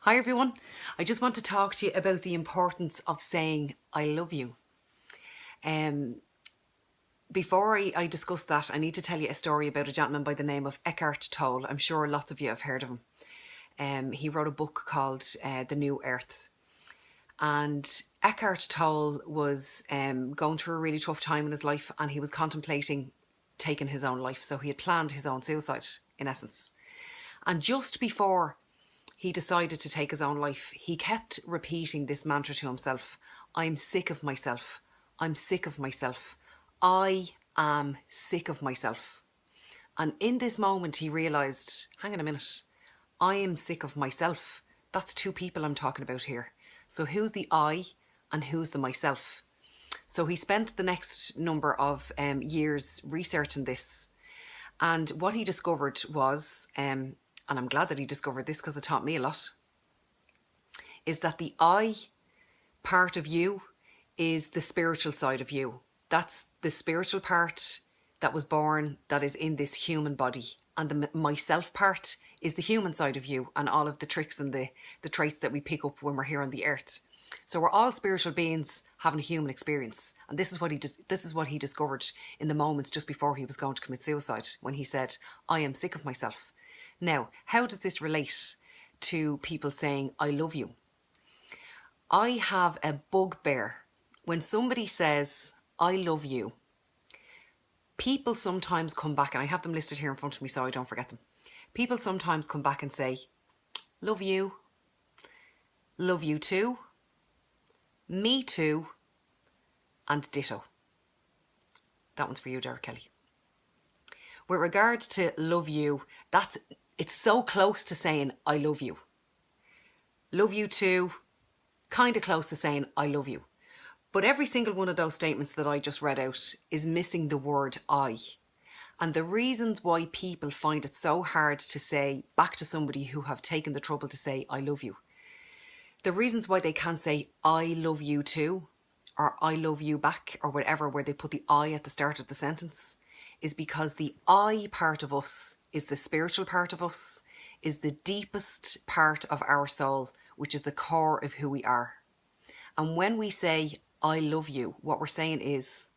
Hi everyone. I just want to talk to you about the importance of saying I love you. Before I discuss that, I need to tell you a story about a gentleman by the name of Eckhart Tolle. I'm sure lots of you have heard of him. He wrote a book called The New Earth. And Eckhart Tolle was going through a really tough time in his life, and he was contemplating taking his own life. So he had planned his own suicide, in essence. And just before he decided to take his own life, he kept repeating this mantra to himself: I'm sick of myself. I'm sick of myself. I am sick of myself. And in this moment, he realised, hang on a minute, I am sick of myself. That's two people I'm talking about here. So who's the I and who's the myself? So he spent the next number of years researching this. And what he discovered was, and I'm glad that he discovered this because it taught me a lot, is that the I part of you is the spiritual side of you. That's the spiritual part that was born, that is in this human body. And the myself part is the human side of you and all of the tricks and the traits that we pick up when we're here on the earth. So we're all spiritual beings having a human experience. And this is what he discovered in the moments just before he was going to commit suicide, when he said, I am sick of myself. Now, how does this relate to people saying, I love you? I have a bugbear. When somebody says, I love you, people sometimes come back, and I have them listed here in front of me so I don't forget them. People sometimes come back and say, love you too, me too, and ditto. That one's for you, Derek Kelly. With regard to love you, it's so close to saying I love you. Love you too, kind of close to saying I love you. But every single one of those statements that I just read out is missing the word I. And the reasons why people find it so hard to say back to somebody who have taken the trouble to say I love you, the reasons why they can't say I love you too, or I love you back, or whatever, where they put the I at the start of the sentence, is because the I part of us is the spiritual part of us, is the deepest part of our soul, which is the core of who we are. And when we say I love you, what we're saying is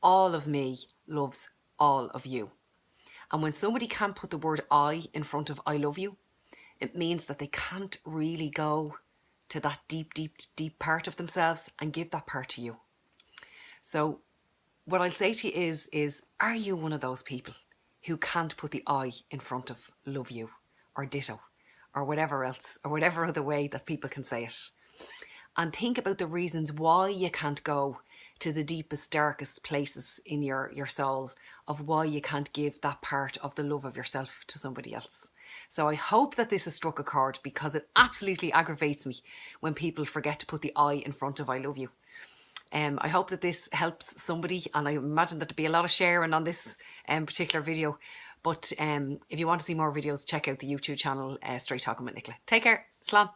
all of me loves all of you. And when somebody can't put the word I in front of I love you, it means that they can't really go to that deep, deep, deep part of themselves and give that part to you. So what I'll say to you is, are you one of those people who can't put the I in front of love you or ditto or whatever else, or whatever other way that people can say it? And think about the reasons why you can't go to the deepest, darkest places in your soul, of why you can't give that part of the love of yourself to somebody else. So I hope that this has struck a chord, because it absolutely aggravates me when people forget to put the I in front of I love you. I hope that this helps somebody, and I imagine that there'll be a lot of sharing on this particular video. But if you want to see more videos, check out the YouTube channel, Straight Talking with Nicola. Take care. Slán.